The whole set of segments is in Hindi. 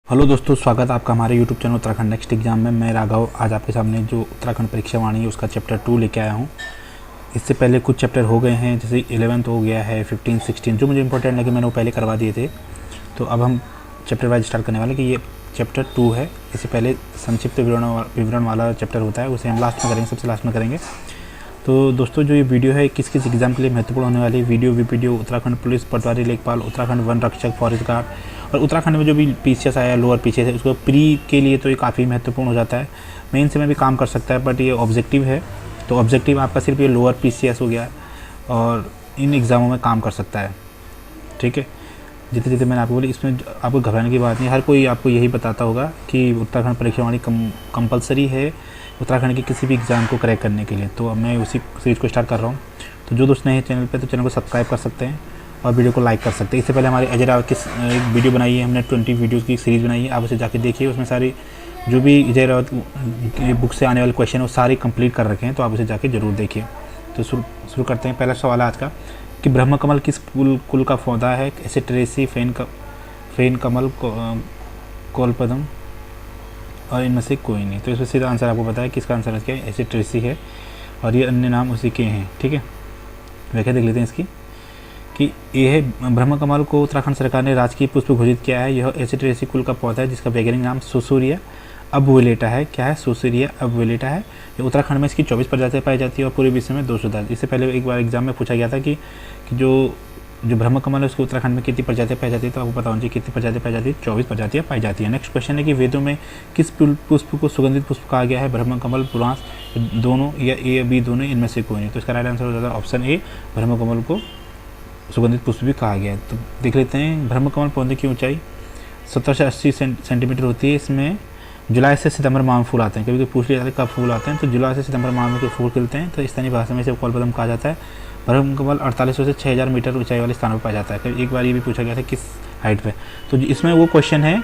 हेलो दोस्तों, स्वागत है आपका हमारे YouTube channel Uttarakhand next exam में। मैं राघव आज आपके सामने जो उत्तराखंड परीक्षा वाणी है उसका चैप्टर 2 लेके आया हूँ। इससे पहले कुछ चैप्टर हो गए हैं, जैसे 11th हो गया है, 15, 16 जो मुझे इंपॉर्टेंट लगे मैंने वो पहले करवा दिए थे। तो अब हम चैप्टर वाइज स्टार्ट करने वाले कि ये चैप्टर 2 है। इससे पहले संक्षिप्त विवरण वाला चैप्टर होता है, उसे हम लास्ट में करेंगे, सबसे लास्ट में करेंगे। तो दोस्तों जो ये वीडियो है किस किस एग्जाम के लिए महत्वपूर्ण होने वाली वीडियो उत्तराखंड पुलिस, पटवारी लेखपाल, उत्तराखंड वन रक्षक, फॉरेस्ट गार्ड और उत्तराखंड में जो भी पीसीएस आया, लोअर पीसीएस है, उसको प्री के लिए तो ये काफ़ी महत्वपूर्ण हो जाता है। मेन से में भी काम कर सकता है, बट ये ऑब्जेक्टिव है, तो ऑब्जेक्टिव आपका सिर्फ ये लोअर पीसीएस हो गया और इन एग्ज़ामों में काम कर सकता है। ठीक है, जितने जितने मैंने आपको बोली, इसमें आपको घबराने की बात नहीं। हर कोई आपको यही बताता होगा कि उत्तराखंड परीक्षा वाणी कंपलसरी है उत्तराखंड के किसी भी एग्ज़ाम को क्रैक करने के लिए। तो अब मैं उसी सीरीज़ को स्टार्ट कर रहा हूँ। तो जो दोस्त नए हैं चैनल पे, तो चैनल को सब्सक्राइब कर सकते हैं और वीडियो को लाइक कर सकते हैं। इससे पहले हमारे अजय राव की एक वीडियो बनाई है हमने, 20 वीडियोज़ की सीरीज़ बनाई है, आप उसे जाके देखिए। उसमें सारी जो भी अजय राव की बुक से आने वाले क्वेश्चन है वो सारे कंप्लीट कर रखे हैं, तो आप उसे जाके ज़रूर देखिए। तो शुरू करते हैं। पहला सवाल है आज का कि ब्रह्मकमल किस कुल का पौधा है? एसिटेरेसी, फेन कमल, कोलपदम और इनमें से कोई नहीं। तो इसमें सीधा आंसर आपको पता है किसका आंसर क्या है, एसिटेरेसी है और ये अन्य नाम उसी के हैं। ठीक है, व्याख्या देख लेते हैं इसकी कि यह ब्रह्मकमल को उत्तराखंड सरकार ने राजकीय पुष्प घोषित किया है। यह एसिटेरेसी कुल का पौधा है जिसका वैज्ञानिक नाम सुसूरिया अबवेलेटा है। क्या है? सुसूरिया अबवेलेटा है। ये उत्तराखंड में इसकी 24 प्रजातियाँ पाई जाती है और पूरे विश्व में 210। इससे पहले एक बार एग्जाम में पूछा गया था कि जो ब्रह्मकमल है उसको उत्तराखंड में कितनी प्रजातियाँ पाई जाती है, तो आपको पता होना चाहिए कितनी प्रजातियाँ पाई जाती है, 24 प्रजातियाँ पाई जाती है। नेक्स्ट क्वेश्चन है कि वेदों में किस पुष्प को सुगंधित पुष्प कहा गया है? ब्रह्मकमल, पुरांस, दोनों या ए बी दोनों, इनमें से कोई नहीं। तो इसका राइट आंसर हो जाता है ऑप्शन ए, ब्रह्मकमल को सुगंधित पुष्प भी कहा गया है। तो देख लेते हैं। ब्रह्मकमल पौधे की ऊंचाई 70 से 80 सेंटीमीटर होती है। इसमें जुलाई से सितंबर माह में फूल आते हैं। कभी कभी पूछ लिया जाता है कब फूल आते हैं, तो जुलाई से सितंबर माह में फूल खिलते हैं। तो स्थानीय भाषा में इसे कोलपदम कहा जाता है। ब्रह्मकमल 4800 से 6000 मीटर ऊंचाई वाले स्थानों पर पाया जाता है। एक बार ये भी पूछा गया था किस हाइट पे। तो इसमें वो क्वेश्चन है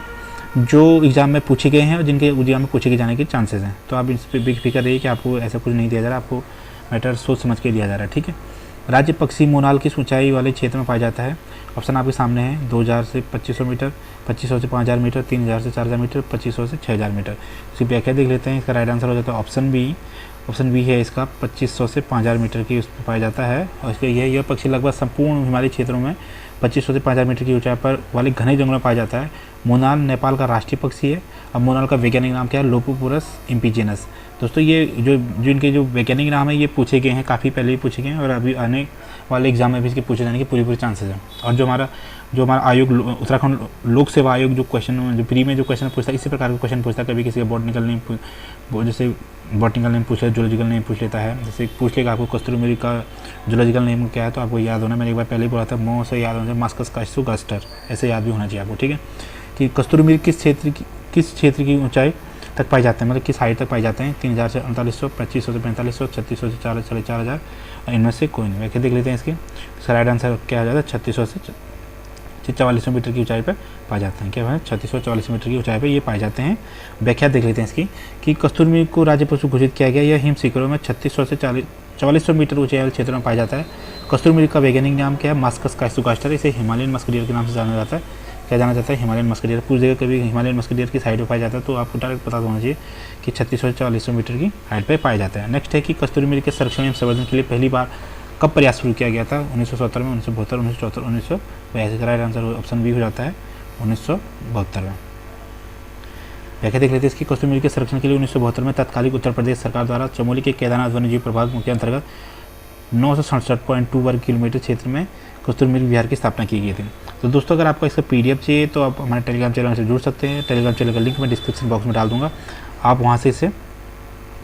जो एग्जाम में पूछे गए हैं और जिनके एग्जाम में पूछे जाने के चांसेस हैं। तो आप इस पर बेफिक्र रहिए कि आपको ऐसा कुछ नहीं दिया जा रहा, आपको मैटर सोच समझ के दिया जा रहा है। ठीक है, राज्य पक्षी मोनाल किस ऊंचाई वाले क्षेत्र में पाया जाता है? ऑप्शन आपके सामने है। 2000 से 2500 मीटर, 2500 से 5000 मीटर, 3000 से 4000 मीटर, 2500 से 6000 मीटर। इसकी व्याख्या देख लेते हैं। इसका राइट आंसर हो जाता है ऑप्शन बी। ऑप्शन बी है इसका, 2500 से 5000 मीटर की उस पर पाया जाता है। और इसके यह पक्षी लगभग संपूर्ण हिमालयी क्षेत्रों में 2500 से 5000 मीटर की ऊंचाई पर वाले घने जंगलों में पाया जाता है। मोनाल नेपाल का राष्ट्रीय पक्षी है। अब मोनाल का वैज्ञानिक नाम क्या है? लोपोपुरस इम्पिजेनस। दोस्तों ये जो इनके जो वैज्ञानिक नाम है ये पूछे गए हैं, काफ़ी पहले ही पूछे गए हैं और अभी आने वाले एग्जाम में भी इसके पूछे जाने के पूरे चांसेस हैं। और जो हमारा आयोग, उत्तराखंड लोक सेवा आयोग जो क्वेश्चन, जो प्री में जो क्वेश्चन पूछता है, इसी प्रकार का क्वेश्चन पूछता है। कभी किसी का बॉटनिकल नेम, जैसे बॉटनिकल नेम पूछ लेता है, जूलॉजिकल नेम पूछ लेता है। जैसे पूछ लेगा आपको कस्तूरी मृग का जूलॉजिकल नेम क्या है, तो आपको याद होना, मैंने एक बार पहले ही बोला था, मोह से याद होना चाहिए, मास्कस काइसोगास्टर, ऐसे याद भी होना चाहिए आपको। ठीक है, कि कस्तूरी मृग किस क्षेत्र की ऊंचाई तक पाए जाते हैं, मतलब किस हाइट तक पाए जाते हैं? 3000 से 4800, 2500 से 4500, 3600 से 4000 और इनमें से कोई नहीं। व्याख्या देख लेते हैं इसकी। इसका राइट आंसर क्या आ जाता है? 3600 से 4400 मीटर की ऊंचाई पर पाए जाते हैं। क्या है? 3644 मीटर की ऊंचाई पर ये पाए जाते हैं। व्याख्या देख लेते हैं इसकी कि कस्तूरी मृग को राज्य पशु घोषित किया गया। यह हिम शिखरों में 3600 से 4400 मीटर ऊंचाई वाले क्षेत्रों में पाया जाता है। कस्तूरी मृग का वैज्ञानिक नाम क्या है? मास्कस काइसोगास्टर। इसे हिमालयन मस्क डियर के नाम से जाना जाता है। क्या जाना जाता है? Himalayan musk deer. पूछ देगा कभी हिमालयन मस्क डियर की हाइट पर पाया जाता है, तो आपको डायरेक्ट पता होना चाहिए कि 3600 से 4400 मीटर की हाइट पर पाया जाता है। नेक्स्ट है कि कस्तूरी मृग के संरक्षण एवं संवर्धन के लिए पहली बार कब प्रयास शुरू किया गया था? 1970 में, 1972, 1974, 1982 का राइट आंसर ऑप्शन बी हो जाता है 1972 में। व्याख्या देख लेते हैं इसकी। कस्तूरी मृग के संरक्षण के लिए 1972 में तत्कालीन उत्तर प्रदेश सरकार द्वारा चमोली के केदारनाथ वन्यजीव प्रभाग के अंतर्गत 967.2 वर्ग किलोमीटर क्षेत्र में कस्तूरी मृग विहार की स्थापना की गई थी। तो दोस्तों अगर आपको इसका PDF चाहिए तो आप हमारे टेलीग्राम चैनल से जुड़ सकते हैं। टेलीग्राम चैनल का लिंक मैं डिस्क्रिप्शन बॉक्स में डाल दूंगा, आप वहाँ से इसे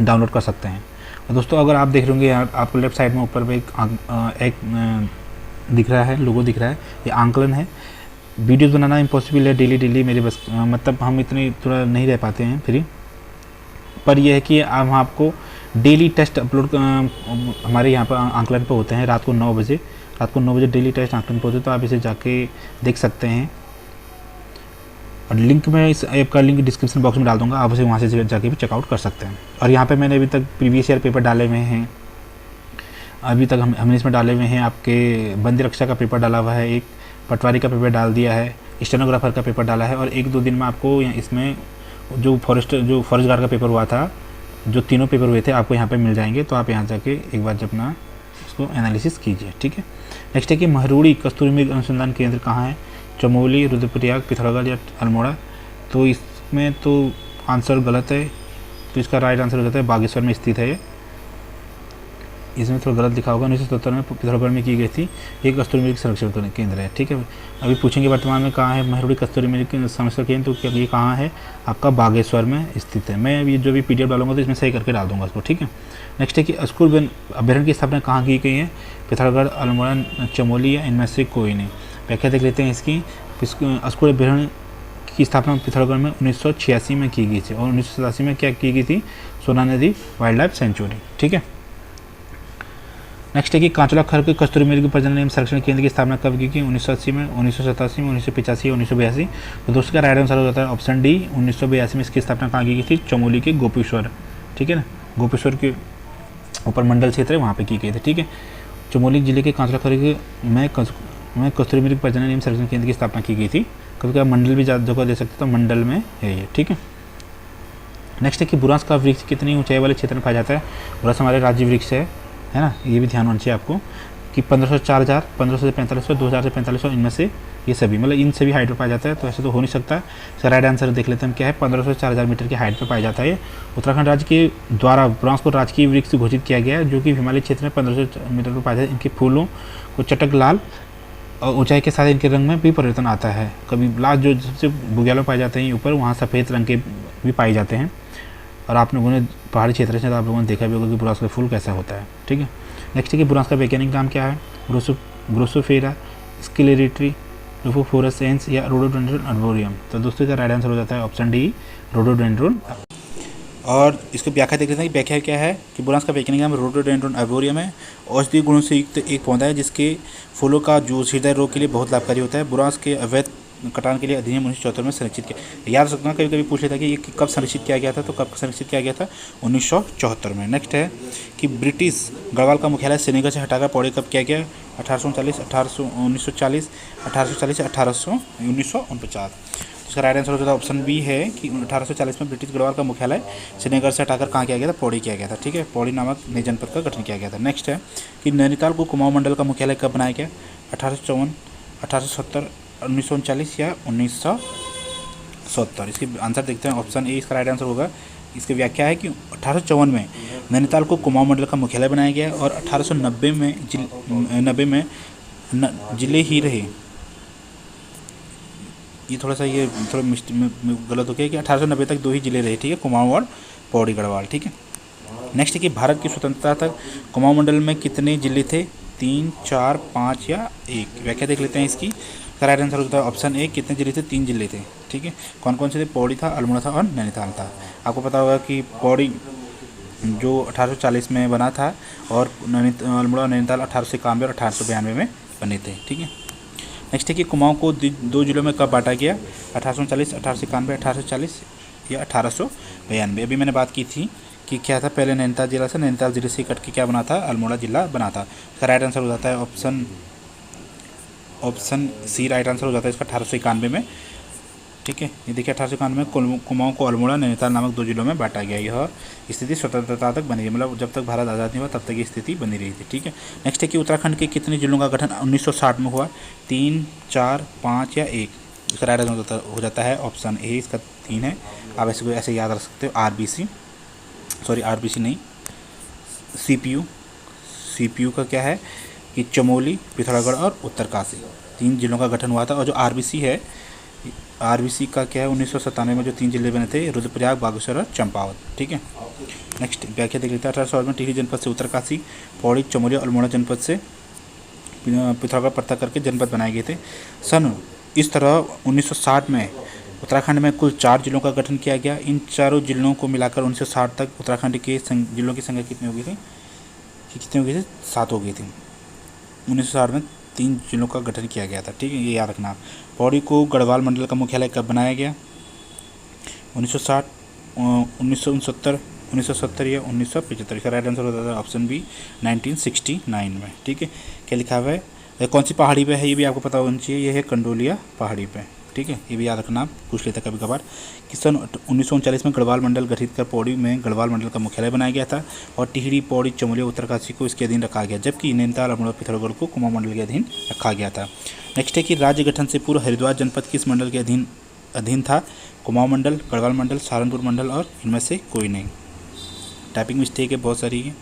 डाउनलोड कर सकते हैं। और दोस्तों अगर आप देख रहे होंगे आपको लेफ्ट साइड में ऊपर में एक दिख रहा है, लोगो दिख रहा है, ये आंकलन है। वीडियोस बनाना इम्पॉसिबल है डेली मेरे बस, मतलब हम इतने थोड़ा नहीं रह पाते हैं फ्री, पर यह है कि हम आपको डेली टेस्ट अपलोड हमारे यहाँ पर आंकलन पर होते हैं रात को 9 बजे डेली टेस्ट आंकलन पर होते हैं। तो आप इसे जाके देख सकते हैं और लिंक मैं इस ऐप का लिंक डिस्क्रिप्शन बॉक्स में डाल दूंगा, आप उसे वहाँ से जाके भी चेकआउट कर सकते हैं। और यहाँ पे मैंने अभी तक प्रीवियस ईयर पेपर डाले हुए हैं, अभी तक हमने इसमें डाले हुए हैं आपके बंदी रक्षा का पेपर डाला हुआ है, एक पटवारी का पेपर डाल दिया है, स्टेनोग्राफर का पेपर डाला है, और 1-2 दिन में आपको इसमें जो फॉरेस्ट गार्ड का पेपर हुआ था, जो तीनों पेपर हुए थे आपको यहाँ पे मिल जाएंगे। तो आप यहाँ जाके एक बार जब अपना उसको एनालिसिस कीजिए, ठीक है। नेक्स्ट है कि महरूड़ी कस्तूरी मृग अनुसंधान केंद्र कहाँ है? चमोली, रुद्रप्रयाग, पिथौरागढ़ या अल्मोड़ा? तो इसमें तो आंसर गलत है, तो इसका राइट आंसर हो जाता है बागेश्वर में स्थित है। इसमें थोड़ा गलत लिखा होगा। 1977 में पिथौरागढ़ में की गई थी। ये कस्तूरी मृग संरक्षण केंद्र है, ठीक है। अभी पूछेंगे वर्तमान में कहाँ है महरूड़ी कस्तूरी मृग संरक्षण केंद्र, तो ये कहाँ है? आपका बागेश्वर में स्थित है। मैं ये जो भी PDF डालूंगा तो इसमें सही करके डाल दूंगा इसको, ठीक है। नेक्स्ट है कि अस्कूर अभ्यारण्य की स्थापना कहाँ की गई है? पिथौरागढ़, अल्मोड़ा, चमोली या इनमें से कोई नहीं? व्याख्या देख लेते हैं इसकी। अस्कूर अभ्यारण्य की स्थापना पिथौरागढ़ में 1986 में की गई थी, और 1987 में क्या की गई थी? सोना नदी वाइल्ड लाइफ सेंचुरी, ठीक है। नेक्स्ट है कि कांचला खर्क कस्तूरी मृग प्रजनन एवं संरक्षण केंद्र की स्थापना कब की? 1980 में, 1987 में, 1985 या 1982? तो दोस्तों का राइट आंसर हो जाता है ऑप्शन डी, 1982 में इसकी स्थापना कहाँ की गई थी? चमोली के गोपेश्वर, ठीक है ना। गोपेश्वर के ऊपर मंडल क्षेत्र है, वहाँ पे की गई थी, ठीक है। चमोली जिले के कांचला खर्क में कस्तूरी मृग प्रजनन एवं संरक्षण केंद्र की स्थापना की गई थी। कभी कभी मंडल भी ज़्यादा जगह दे सकते, तो मंडल में है ये, ठीक है। नेक्स्ट है कि बुरांस का वृक्ष कितनी ऊंचाई वाले क्षेत्र में पाया जाता है? बुरांस हमारे राज्य वृक्ष है ना, ये भी ध्यान होना चाहिए आपको कि 1500 से 4000, 1500 से 4500, 2000 से 4500, इनमें से ये सभी, मतलब इन सभी हाइट पर पाया जाता है। तो ऐसे तो हो नहीं सकता। इसका राइट आंसर देख लेते हैं क्या है? 1500 से 4000 मीटर की हाइट पर पाया जाता है। उत्तराखंड राज्य के द्वारा बुरांस को राजकीय वृक्ष घोषित किया गया है, जो कि हिमालय क्षेत्र में 1500 मीटर पर पाया जाता है। इनके फूलों को चटक लाल और ऊंचाई के साथ इनके रंग में भी परिवर्तन आता है। कभी लाल जो सबसे बुग्यालों पाए जाते हैं ऊपर, वहाँ सफ़ेद रंग के भी पाए जाते हैं। और आप लोगों ने पहाड़ी क्षेत्र से तो आप लोगों ने देखा भी होगा कि बुरांस का फूल कैसा होता है, ठीक है। नेक्स्ट है कि बुरांस का वैज्ञानिक नाम क्या है? ग्रोसोफेरा स्क्लेरेटरी, रूफोफोरेसेंस या रोडोडेंड्रन अर्बोरियम? तो दोस्तों का राइट आंसर हो जाता है ऑप्शन डी, रोडोडेंड्रन। और इसको व्याख्या देख लेते हैं कि व्याख्या क्या है कि बुरांस का वैज्ञानिक नाम रोडोडेंड्रन अर्बोरियम है। औषधीय गुणों से युक्त एक पौधा है जिसके फूलों का जूस हृदय रोग के लिए बहुत लाभकारी होता है। बुरांस के अवैध कटान के लिए अधिनियम 1974 में संरक्षित किया। याद रखना, कभी कभी पूछ लेता है कि ये कब संरक्षित किया गया था, तो कब संरक्षित किया गया था? 1974 में। नेक्स्ट है कि ब्रिटिश गढ़वाल का मुख्यालय श्रीनगर से हटाकर पौड़ी कब किया गया? 1839, 1940, 1840, 1949? इसका राइट आंसर हो जाता है ऑप्शन बी है कि 1840 में ब्रिटिश गढ़वाल का मुख्यालय श्रीनगर से हटाकर कहाँ किया गया था? पौड़ी किया गया था, ठीक है। पौड़ी नामक नए जनपद का गठन किया गया था। नेक्स्ट है कि नैनीताल को कुमाऊं मंडल का मुख्यालय कब बनाया गया? 1854, 1870, 1939 या 1970? इसके आंसर देखते हैं। ऑप्शन ए इसका राइट आंसर होगा। इसकी व्याख्या है कि 1854 में नैनीताल को कुमाऊं मंडल का मुख्यालय बनाया गया, और 1890 में जिले ही रहे। ये थोड़ा गलत हो गया कि 1890 तक 2 ही जिले रहे, ठीक है, कुमाऊं और पौड़ी गढ़वाल, ठीक है। नेक्स्ट है कि भारत की स्वतंत्रता तक कुमाऊं मंडल में कितने जिले थे? 3, 4, 5 या 1? व्याख्या देख लेते हैं इसकी। राइट आंसर होता है ऑप्शन ए, कितने जिले थे? 3 जिले थे, ठीक है। कौन कौन से थे? पौड़ी था, अल्मोड़ा था और नैनीताल था। आपको पता होगा कि पौड़ी जो 1840 में बना था, और अल्मोड़ा और नैनीताल 1891 और 1892 में बने थे, ठीक है। नेक्स्ट है कि कुमाऊं को 2 जिलों में कब बांटा गया? 1839, 1891, 1840 या 1892? अभी मैंने बात की थी कि क्या था, पहले नैनीताल जिला से, नैनीताल जिले से कट के क्या बना था? अल्मोड़ा जिला बना था। इसका राइट आंसर हो जाता है ऑप्शन सी राइट आंसर हो जाता है इसका 1891 में, ठीक है। ये देखिए 1891 में कुमाऊं को अल्मोड़ा, नैनीताल नामक 2 जिलों में बांटा गया। यह स्थिति स्वतंत्रता तक बनी रही, मतलब जब तक भारत आज़ाद नहीं हुआ तब तक ये स्थिति बनी रही थी, ठीक है। नेक्स्ट है कि उत्तराखंड के कितने जिलों का गठन 1960 में हुआ? 3, 4, 5 या 1? इसका राइट आंसर हो जाता है ऑप्शन ए, इसका 3 है। आप ऐसे याद रख सकते हो। आरबीसी नहीं, सीपीयू का क्या है कि चमोली, पिथौरागढ़ और उत्तरकाशी 3 जिलों का गठन हुआ था। और जो आरबीसी का क्या है, 1997 में जो 3 जिले बने थे, रुद्रप्रयाग, बागेश्वर और चंपावत, ठीक है। नेक्स्ट व्याख्या देख लेते हैं। 1800 में टिहरी जनपद से उत्तरकाशी, पौड़ी, चमोली और अल्मोड़ा जनपद से पिथौरागढ़ पृथक करके जनपद बनाए गए थे। इस तरह 1960 में उत्तराखंड में कुल 4 जिलों का गठन किया गया। इन चारों जिलों को मिलाकर 1960 तक उत्तराखंड के जिलों की संख्या कितनी हो गई थी? 7 हो गई थी। 1960 में 3 जिलों का गठन किया गया था, ठीक है, ये याद रखना। पौड़ी को गढ़वाल मंडल का मुख्यालय कब बनाया गया? 1960, 1969, 1970 या 1975? इसका राइट आंसर होता है ऑप्शन बी, 1969 में, ठीक है। क्या लिखा हुआ है, कौन सी पहाड़ी पे है ये भी आपको पता होना चाहिए। ये है कंडोलिया पहाड़ी पे, ठीक है, ये भी याद रखना, पूछ लेते कभी कभार। कि सन 1939 में गढ़वाल मंडल गठित कर पौड़ी में गढ़वाल मंडल का मुख्यालय बनाया गया था और टिहरी, पौड़ी, चमोली, उत्तरकाशी को इसके अधीन रखा गया, जबकि नैनीताल, अल्मोड़ा, पिथौरागढ़ को कुमाऊं मंडल के अधीन रखा गया था। नेक्स्ट है कि राज्य गठन से पूर्व हरिद्वार जनपद किस मंडल के अधीन था? कुमाऊं मंडल, गढ़वाल मंडल, सहारनपुर मंडल और इनमें से कोई नहीं। टाइपिंग मिस्टेक है बहुत सारी है,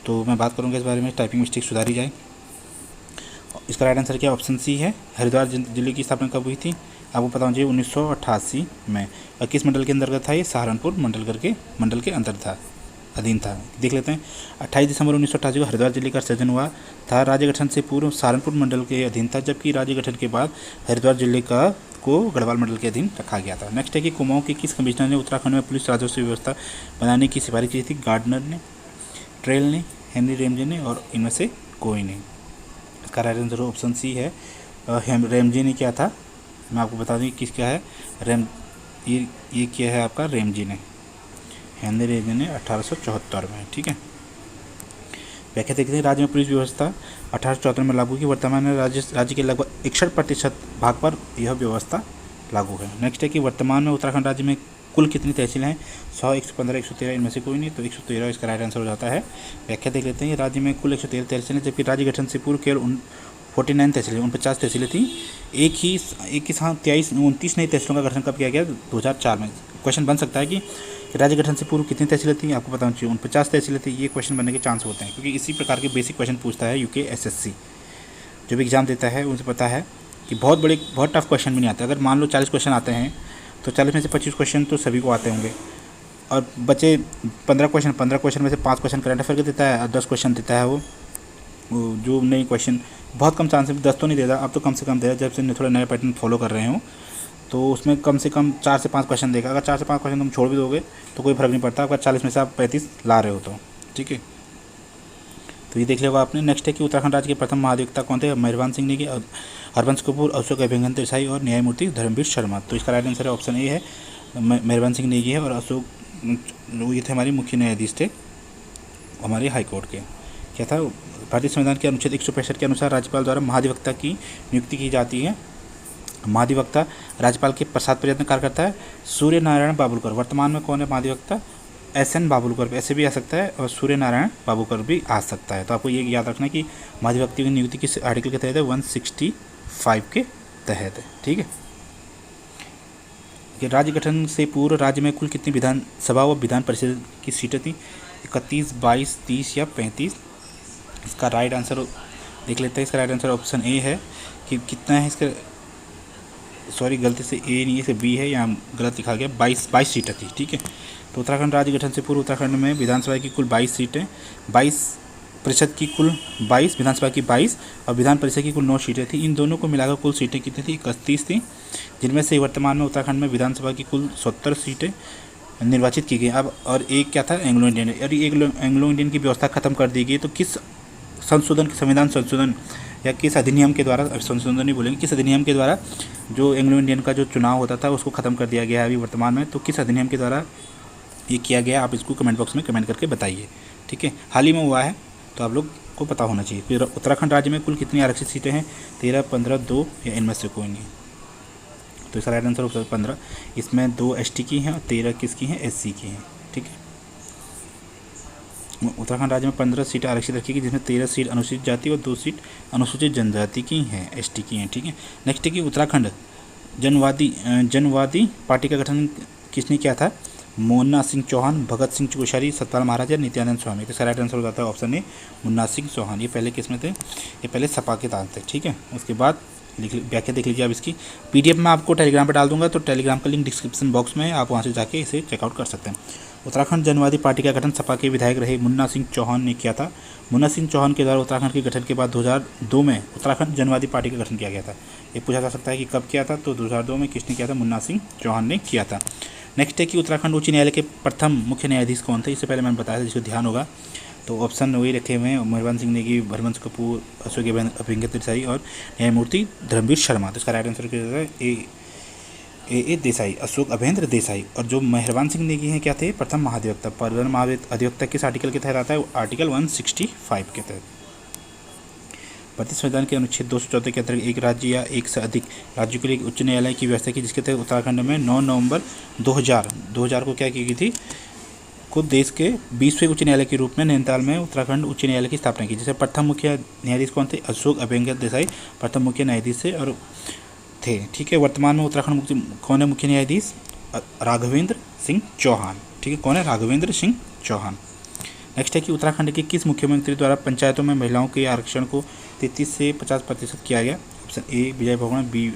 तो मैं बात करूँगा इस बारे में, टाइपिंग मिस्टेक सुधारी जाए। इसका राइट आंसर क्या ऑप्शन सी है। हरिद्वार जिले की स्थापना कब हुई थी? आपको पता होना चाहिए 1988 में। और किस मंडल के अंतर्गत था ये? सहारनपुर मंडल के अंदर था, अधीन था। देख लेते हैं। 28 दिसंबर 1988 को हरिद्वार जिले का सर्जन हुआ था। राज्य गठन से पूर्व सहारनपुर मंडल के अधीन था, जबकि राज्य गठन के बाद हरिद्वार जिले को गढ़वाल मंडल के अधीन रखा गया था। नेक्स्ट है कि कुमाऊं के किस कमिश्नर ने उत्तराखंड में पुलिस राजस्व व्यवस्था बनाने की सिफारिश की थी? गार्डनर ने, ट्रेल ने, हेनरी रेमजे ने और इनमें से कोई नहीं। इसका राइट आंसर ऑप्शन सी है। रेमजे ने क्या था, मैं आपको बता दूँ किस क्या है। ये क्या है आपका? रेमजे ने, हेनरी रेमजे ने 1874 में, ठीक है। व्याख्या देखते हैं। राज्य में पुलिस व्यवस्था 1874 में लागू की। वर्तमान में राज्य के लगभग 61% भाग पर यह व्यवस्था लागू है। नेक्स्ट है कि वर्तमान में उत्तराखंड राज्य में कुल कितनी तहसीलें हैं? 100, 115, 113, इनमें से कोई नहीं, तो 113 इसका राइट आंसर हो जाता है। व्याख्या देख लेते हैं। राज्य में कुल 113 तहसीलें, जबकि राज्य गठन से पूर्व केवल 49 तहसीलें, 49 तहसीलें थी। एक ही साथ 29 नई तहसीलों का गठन कब किया गया? 2004 में। क्वेश्चन बन सकता है कि राज्य गठन से पूर्व कितनी तहसीलें थी? आपको पता होना चाहिए 49 तहसीलें थी। ये क्वेश्चन बनने के चांस होते हैं, क्योंकि इसी प्रकार के बेसिक क्वेश्चन पूछता है UKSSC। जो भी एग्जाम देता है उनसे पता है कि बहुत टफ क्वेश्चन भी नहीं आते। अगर मान लो 40 क्वेश्चन आते हैं तो 40 में से 25 क्वेश्चन तो सभी को आते होंगे, और बचे 15 क्वेश्चन में से 5 क्वेश्चन करंट अफेयर का देता है और 10 क्वेश्चन देता है वो जो नई क्वेश्चन। बहुत कम चांस है, 10 तो नहीं देता, अब तो कम से कम देगा जब से थोड़ा नया पैटर्न फॉलो कर रहे हो, तो उसमें कम से कम 4 से 5 क्वेश्चन देगा। अगर 4 से 5 क्वेश्चन तुम छोड़ भी दोगे तो कोई फर्क नहीं पड़ता, अगर 40 में से आप 35 ला रहे हो तो, ठीक है। तो ये देख लिया आपने। नेक्स्ट है कि उत्तराखंड राज्य के प्रथम महाधिवक्ता कौन थे? मेहरबान सिंह नेगी, हरबंस कपूर, अशोक अभिनंदन देसाई और न्यायमूर्ति धर्मवीर शर्मा। तो इसका राइट आंसर है ऑप्शन ए है, मेहरबान सिंह नेगी है। और अशोक, ये थे हमारे मुख्य न्यायाधीश थे हमारे हाई कोर्ट के। क्या था? भारतीय संविधान के अनुच्छेद 165 के अनुसार राज्यपाल द्वारा महाधिवक्ता की नियुक्ति की जाती है। महाधिवक्ता राज्यपाल के प्रसाद प्रयत्न कार्य करता है। सूर्य नारायण बाबुलकर, वर्तमान में कौन है महाधिवक्ता? SN बाबुलकर, ऐसे भी आ सकता है, और सूर्य नारायण बाबुलकर भी आ सकता है। तो आपको ये याद रखना कि महाधिवक्ता की नियुक्ति किस आर्टिकल के तहत है? 165 के तहत है, ठीक है। कि राज्य गठन से पूर्व राज्य में कुल कितनी विधानसभा व विधान परिषद की सीटें थी? 31, 22, 30 या 35? इसका राइट आंसर देख लेते हैं। इसका राइट आंसर ऑप्शन ए है। कि कितना है इसका, सॉरी गलती से ए नहीं है, इसे बी है, यहाँ गलत लिखा गया। 22 सीटें थी, ठीक है। तो उत्तराखंड राज्य गठन से पूर्व उत्तराखंड में विधानसभा की कुल 22 सीटें, 22 परिषद की कुल 22, विधानसभा की 22 और विधान परिषद की कुल 9 सीटें थी। इन दोनों को मिलाकर कुल सीटें कितनी थी? 31 थी, जिनमें से वर्तमान में उत्तराखंड में विधानसभा की कुल 70 सीटें निर्वाचित की गई। अब और एक क्या था? Anglo Indian. और एंग्लो इंडियन की व्यवस्था खत्म कर दी गई, तो किस संविधान संशोधन या किस अधिनियम के द्वारा, संशोधन नहीं बोलेंगे, किस अधिनियम के द्वारा जो एंग्लो इंडियन का जो चुनाव होता था उसको ख़त्म कर दिया गया है अभी वर्तमान में? तो किस अधिनियम के द्वारा ये किया गया, आप इसको कमेंट बॉक्स में कमेंट करके बताइए, ठीक है। हाल ही में हुआ है, तो आप लोग को पता होना चाहिए। फिर उत्तराखंड राज्य में कुल कितनी आरक्षित सीटें हैं? 13, 15, 2 या इनमें से कोई नहीं। तो इसका राइट आंसर होगा 15। इसमें 2 ST की हैं और 13 किसकी हैं? SC की हैं, ठीक है। उत्तराखंड राज्य में 15 सीटें आरक्षित रखी गई, जिसमें 13 सीट अनुसूचित जाति और 2 सीट अनुसूचित जनजाति की हैं, ST की हैं, ठीक है। नेक्स्ट है कि उत्तराखंड जनवादी पार्टी का गठन किसने किया था? मुन्ना सिंह चौहान, भगत सिंह कोश्यारी, सतपाल महाराज या नित्यानंद स्वामी। तो इसका राइट आंसर हो जाता है ऑप्शन ए, मुन्ना सिंह चौहान। ये पहले किस में थे? ये पहले सपा के दान थे, ठीक है। उसके बाद व्याख्या देख लीजिए आप इसकी। PDF में आपको टेलीग्राम पर डाल दूंगा, तो टेलीग्राम का लिंक डिस्क्रिप्शन बॉक्स में है, आप वहाँ से जाके इसे चेकआउट कर सकते हैं। उत्तराखंड जनवादी पार्टी का गठन सपा के विधायक रहे मुन्ना सिंह चौहान ने किया था। मुन्ना सिंह चौहान के द्वारा उत्तराखंड के गठन के बाद 2002 में उत्तराखंड जनवादी पार्टी का गठन किया गया था। ये पूछा जा सकता है कि कब किया था, तो 2002 में किसने किया था? मुन्ना सिंह चौहान ने किया था। नेक्स्ट है कि उत्तराखंड उच्च न्यायालय के प्रथम मुख्य न्यायाधीश कौन थे? इससे पहले मैंने बताया था, जिसको ध्यान होगा। तो ऑप्शन वही रखे हुए हैं, मेहरबान सिंह नेगी, हरबंस कपूर, अशोक अभिनंदन देसाई और न्यायमूर्ति धर्मवीर शर्मा। तो इसका राइट आंसर क्या है? ए देसाई, अशोक अभिनंदन देसाई। और जो मेहरबान सिंह नेगी हैं क्या थे? प्रथम महाधिवक्ता। प्रथम महाधिवक्ता किस आर्टिकल के तहत आता है? आर्टिकल 165 के तहत। भारतीय संविधान के अनुच्छेद 214 के अंतर्गत एक राज्य या एक से अधिक राज्यों के लिए उच्च न्यायालय की व्यवस्था की, जिसके तहत उत्तराखंड में 9 नवंबर 2000 को क्या की गई थी, को देश के 20वें उच्च न्यायालय के रूप में नैनीताल में उत्तराखंड उच्च न्यायालय की स्थापना की। जैसे प्रथम मुख्य न्यायाधीश कौन थे, अशोक अभ्यंकर देसाई प्रथम मुख्य न्यायाधीश से और थे। ठीक है, वर्तमान में उत्तराखंड कौन है मुख्य न्यायाधीश, राघवेंद्र सिंह चौहान। ठीक है, कौन है, राघवेंद्र सिंह चौहान। नेक्स्ट है कि उत्तराखंड के किस मुख्यमंत्री द्वारा पंचायतों में महिलाओं के आरक्षण को 33 से 50% किया गया। Option A Vijay Bahuguna, B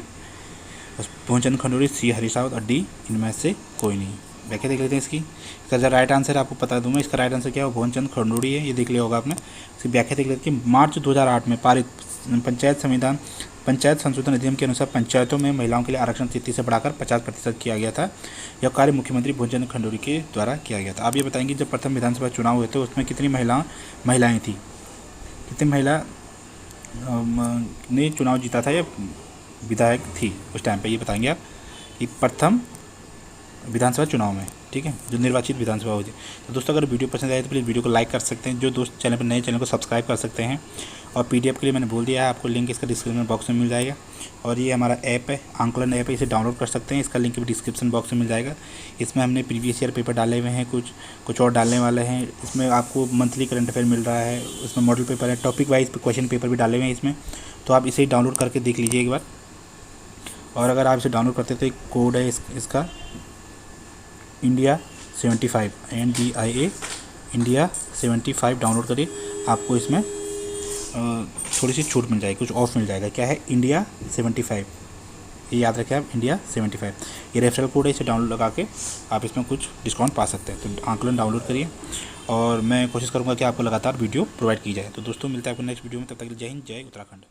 Bhuvan Chandra Khanduri, C Harish Rawat और डी इनमें से कोई नहीं। व्याख्या देख लेते हैं इसकी। इसका जो राइट आंसर आपको बता दूंगा, इसका राइट आंसर क्या है, भुवनचंद्र खंडूरी है, ये देख लिया होगा आपने। इसकी व्याख्या देख लेते हैं कि मार्च 2008 में पारित पंचायत संशोधन अधिनियम के अनुसार पंचायतों में महिलाओं के लिए आरक्षण 33 से बढ़ाकर 50% किया गया था। यह कार्य मुख्यमंत्री भुवनचंद्र खंडूरी के द्वारा किया गया था। आप ये बताएंगे जब प्रथम विधानसभा चुनाव हुए थे उसमें कितनी महिलाएं थी, कितनी महिला ने चुनाव जीता था या विधायक थी उस टाइम पे, ये बताएंगे आप कि प्रथम विधानसभा चुनाव में। ठीक है, जो निर्वाचित विधानसभा हुई थी। तो दोस्तों अगर वीडियो पसंद आए तो प्लीज़ वीडियो को लाइक कर सकते हैं। जो दोस्त चैनल पर नए, चैनल को सब्सक्राइब कर सकते हैं। और पीडीएफ के लिए मैंने बोल दिया है, आपको लिंक इसका डिस्क्रिप्शन बॉक्स में मिल जाएगा। और ये हमारा ऐप है, आंकलन ऐप है, इसे डाउनलोड कर सकते हैं। इसका लिंक भी डिस्क्रिप्शन बॉक्स में मिल जाएगा। इसमें हमने प्रीवियस ईयर पेपर डाले हुए हैं, कुछ और डालने वाले हैं। इसमें आपको मंथली करंट अफेयर मिल रहा है, इसमें मॉडल पेपर है, टॉपिक वाइज क्वेश्चन पेपर भी डाले हुए हैं इसमें। तो आप इसे डाउनलोड करके देख लीजिए एक बार। और अगर आप इसे डाउनलोड करते हैं तो एक कोड है इसका इंडिया 75 NDIA इंडिया 75 डाउनलोड करिए, आपको इसमें थोड़ी सी छूट मिल जाएगी, कुछ ऑफ मिल जाएगा। क्या है, इंडिया 75, ये याद रखें आप, इंडिया 75 ये रेफरल कोड है, इसे डाउनलोड लगा के आप इसमें कुछ डिस्काउंट पा सकते हैं। तो आंकलन डाउनलोड करिए और मैं कोशिश करूँगा कि आपको लगातार वीडियो प्रोवाइड की जाए। तो दोस्तों मिलता है आपको नेक्स्ट वीडियो में, तब तक जय हिंद, जय उत्तराखंड।